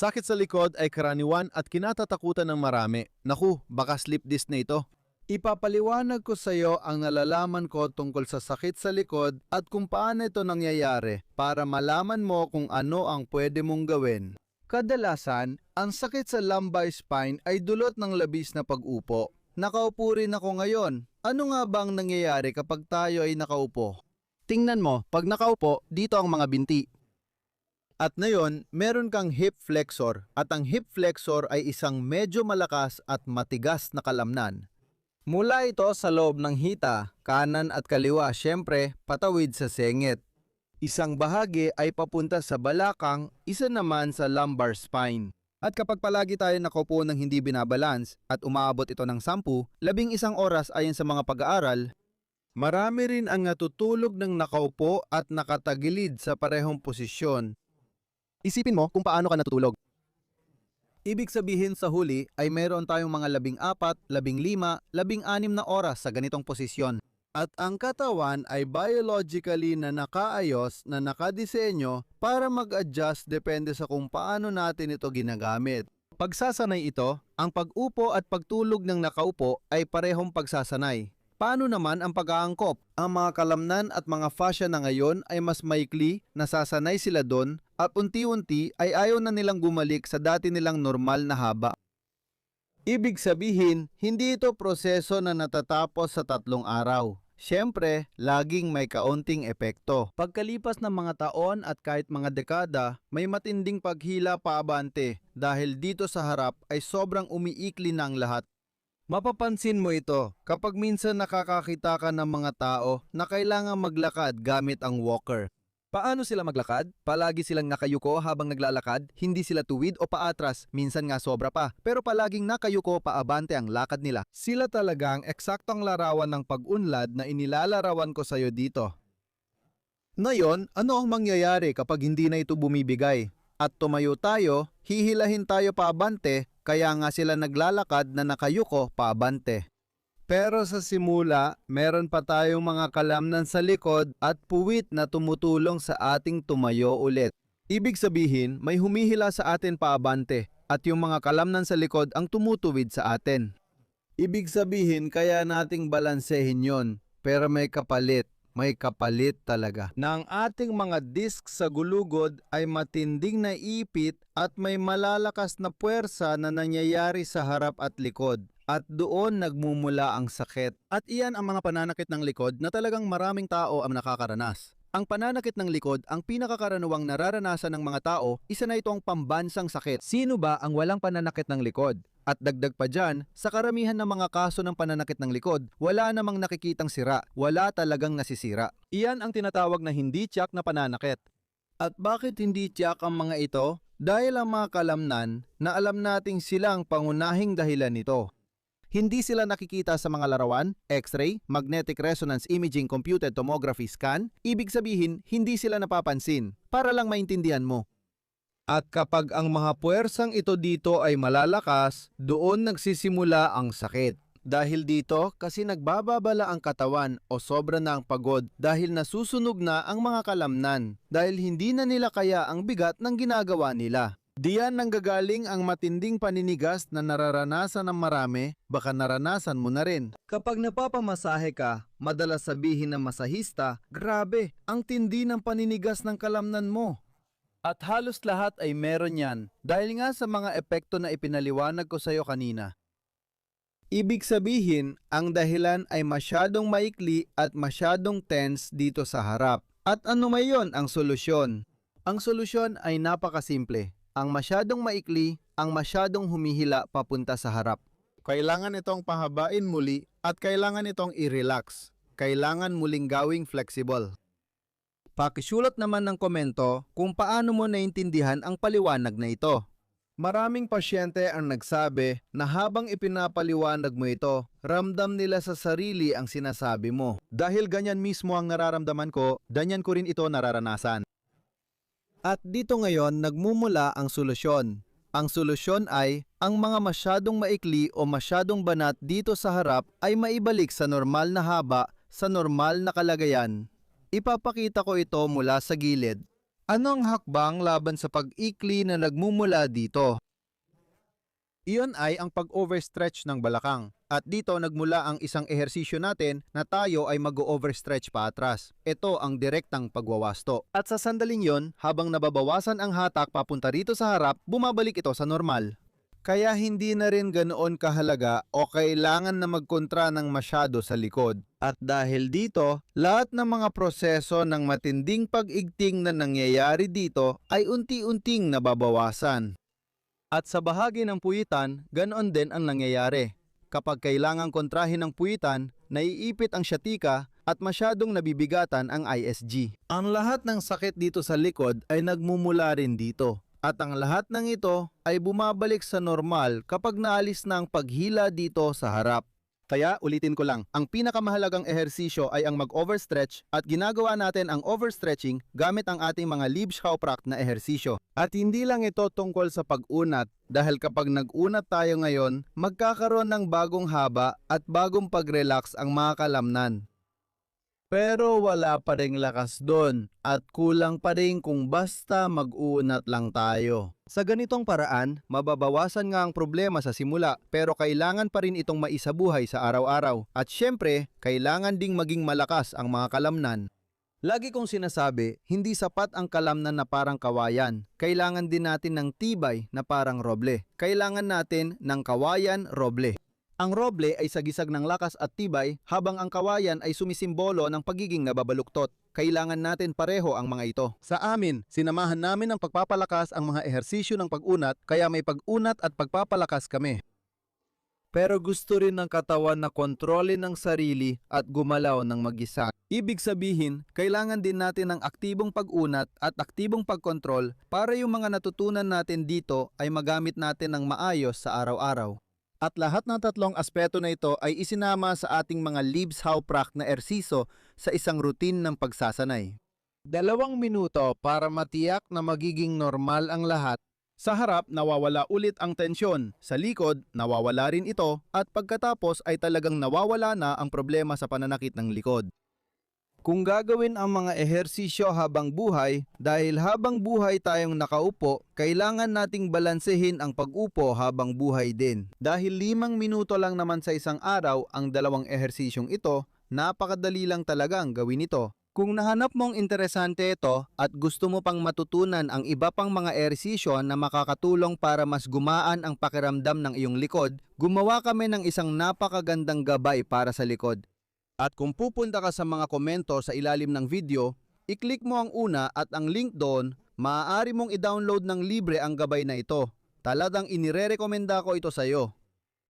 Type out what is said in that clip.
Sakit sa likod ay karaniwan at kinatatakutan ng marami. Naku, baka slip disc na ito. Ipapaliwanag ko sa iyo ang nalalaman ko tungkol sa sakit sa likod at kung paano ito nangyayari para malaman mo kung ano ang pwede mong gawin. Kadalasan, ang sakit sa lumbar spine ay dulot ng labis na pag-upo. Nakaupo rin ako ngayon. Ano nga bang nangyayari kapag tayo ay nakaupo? Tingnan mo, pag nakaupo, dito ang mga binti. At ngayon, meron kang hip flexor at ang hip flexor ay isang medyo malakas at matigas na kalamnan. Mula ito sa loob ng hita, kanan at kaliwa, syempre patawid sa sengit. Isang bahagi ay papunta sa balakang, isa naman sa lumbar spine. At kapag palagi tayo nakaupo ng hindi binabalance at umaabot ito ng 10, 11 oras ayon sa mga pag-aaral, marami rin ang natutulog ng nakaupo at nakatagilid sa parehong posisyon. Isipin mo kung paano ka natutulog. Ibig sabihin sa huli ay mayroon tayong mga 14, 15, 16 na oras sa ganitong posisyon. At ang katawan ay biologically na nakaayos na nakadisenyo para mag-adjust depende sa kung paano natin ito ginagamit. Pagsasanay ito, ang pag-upo at pagtulog ng nakaupo ay parehong pagsasanay. Paano naman ang pag-aangkop? Ang mga kalamnan at mga fascia na ngayon ay mas maikli, nasasanay sila doon, at unti-unti ay ayaw na nilang gumalik sa dati nilang normal na haba. Ibig sabihin, hindi ito proseso na natatapos sa 3 araw. Siyempre, laging may kaunting epekto. Pagkalipas ng mga taon at kahit mga dekada, may matinding paghila paabante dahil dito sa harap ay sobrang umiikli na ang lahat. Mapapansin mo ito kapag minsan nakakakita ka ng mga tao na kailangan maglakad gamit ang walker. Paano sila maglakad? Palagi silang nakayuko habang naglalakad, hindi sila tuwid o paatras, minsan nga sobra pa. Pero palaging nakayuko paabante ang lakad nila. Sila talaga ang eksaktong larawan ng pag-unlad na inilalarawan ko sa iyo dito. Ngayon, ano ang mangyayari kapag hindi na ito bumibigay? At tumayo tayo, hihilahin tayo paabante, kaya nga sila naglalakad na nakayuko paabante. Pero sa simula, meron pa tayong mga kalamnan sa likod at puwit na tumutulong sa ating tumayo ulit. Ibig sabihin, may humihila sa atin paabante at yung mga kalamnan sa likod ang tumutuwid sa atin. Ibig sabihin, kaya nating balansehin yon, pero may kapalit talaga. Na ang ating mga disc sa gulugod ay matinding naipit at may malalakas na puwersa na nangyayari sa harap at likod. At doon nagmumula ang sakit. At iyan ang mga pananakit ng likod na talagang maraming tao ang nakakaranas. Ang pananakit ng likod, ang pinakakaraniwang nararanasan ng mga tao, isa na itong pambansang sakit. Sino ba ang walang pananakit ng likod? At dagdag pa dyan, sa karamihan ng mga kaso ng pananakit ng likod, wala namang nakikitang sira, wala talagang nasisira. Iyan ang tinatawag na hindi tiyak na pananakit. At bakit hindi tiyak ang mga ito? Dahil ang mga kalamnan na alam nating sila ang pangunahing dahilan nito. Hindi sila nakikita sa mga larawan, X-ray, magnetic resonance imaging computed tomography scan, ibig sabihin hindi sila napapansin, para lang maintindihan mo. At kapag ang mga puwersang ito dito ay malalakas, doon nagsisimula ang sakit. Dahil dito, kasi nagbababala ang katawan o sobra na ang pagod dahil nasusunog na ang mga kalamnan, dahil hindi na nila kaya ang bigat ng ginagawa nila. Diyan nanggagaling ang matinding paninigas na nararanasan ng marami, baka naranasan mo na rin. Kapag napapamasahe ka, madalas sabihin ng masahista, grabe, ang tindi ng paninigas ng kalamnan mo. At halos lahat ay meron yan, dahil nga sa mga epekto na ipinaliwanag ko sa iyo kanina. Ibig sabihin, ang dahilan ay masyadong maikli at masyadong tense dito sa harap. At ano mayon ang solusyon? Ang solusyon ay napakasimple. Ang masyadong maikli, ang masyadong humihila papunta sa harap. Kailangan itong pahabain muli at kailangan itong i-relax. Kailangan muling gawing flexible. Pakisulat naman ng komento kung paano mo naintindihan ang paliwanag na ito. Maraming pasyente ang nagsabi na habang ipinapaliwanag mo ito, ramdam nila sa sarili ang sinasabi mo. Dahil ganyan mismo ang nararamdaman ko, ganyan ko rin ito nararanasan. At dito ngayon nagmumula ang solusyon. Ang solusyon ay, ang mga masyadong maikli o masyadong banat dito sa harap ay maibalik sa normal na haba, sa normal na kalagayan. Ipapakita ko ito mula sa gilid. Anong hakbang laban sa pag-ikli na nagmumula dito? Iyon ay ang pag-overstretch ng balakang. At dito nagmula ang isang ehersisyo natin na tayo ay mag-overstretch pa atras. Ito ang direktang pagwawasto. At sa sandaling yon, habang nababawasan ang hatak papunta rito sa harap, bumabalik ito sa normal. Kaya hindi na rin ganoon kahalaga o kailangan na magkontra ng masyado sa likod. At dahil dito, lahat ng mga proseso ng matinding pag-igting na nangyayari dito ay unti-unting nababawasan. At sa bahagi ng puwitan, ganoon din ang nangyayari. Kapag kailangang kontrahin ng puwitan, naiipit ang sciatica at masyadong nabibigatan ang ISG. Ang lahat ng sakit dito sa likod ay nagmumula rin dito. At ang lahat ng ito ay bumabalik sa normal kapag naalis na ang paghila dito sa harap. Kaya ulitin ko lang, ang pinakamahalagang ehersisyo ay ang mag-overstretch at ginagawa natin ang overstretching gamit ang ating mga Liebschauprat na ehersisyo. At hindi lang ito tungkol sa pag-unat dahil kapag nag-unat tayo ngayon, magkakaroon ng bagong haba at bagong pag-relax ang mga kalamnan. Pero wala pa ring lakas doon at kulang pa rin kung basta mag-uunat lang tayo. Sa ganitong paraan, mababawasan nga ang problema sa simula pero kailangan pa rin itong maisabuhay sa araw-araw. At syempre, kailangan ding maging malakas ang mga kalamnan. Lagi kong sinasabi, hindi sapat ang kalamnan na parang kawayan. Kailangan din natin ng tibay na parang roble. Kailangan natin ng kawayan roble. Ang roble ay sagisag ng lakas at tibay habang ang kawayan ay sumisimbolo ng pagiging nababaluktot. Kailangan natin pareho ang mga ito. Sa amin, sinamahan namin ng pagpapalakas ang mga ehersisyo ng pag-unat kaya may pag-unat at pagpapalakas kami. Pero gusto rin ng katawan na kontrolin ng sarili at gumalaw ng mag-isa. Ibig sabihin, kailangan din natin ng aktibong pag-unat at aktibong pagkontrol para yung mga natutunan natin dito ay magamit natin ng maayos sa araw-araw. At lahat ng tatlong aspeto na ito ay isinama sa ating mga Liebschauprat na ersisyo sa isang routine ng pagsasanay. 2 minuto para matiyak na magiging normal ang lahat. Sa harap, nawawala ulit ang tensyon. Sa likod, nawawala rin ito. At pagkatapos ay talagang nawawala na ang problema sa pananakit ng likod. Kung gagawin ang mga ehersisyo habang buhay, dahil habang buhay tayong nakaupo, kailangan nating balansehin ang pag-upo habang buhay din. Dahil 5 minuto lang naman sa isang araw ang 2 ehersisyong ito, napakadali lang talagang gawin ito. Kung nahanap mong interesante ito at gusto mo pang matutunan ang iba pang mga ehersisyo na makakatulong para mas gumaan ang pakiramdam ng iyong likod, gumawa kami ng isang napakagandang gabay para sa likod. At kung pupunta ka sa mga komento sa ilalim ng video, i-click mo ang una at ang link doon, maaari mong i-download ng libre ang gabay na ito. Talagang inirerekomenda ko ito sa iyo.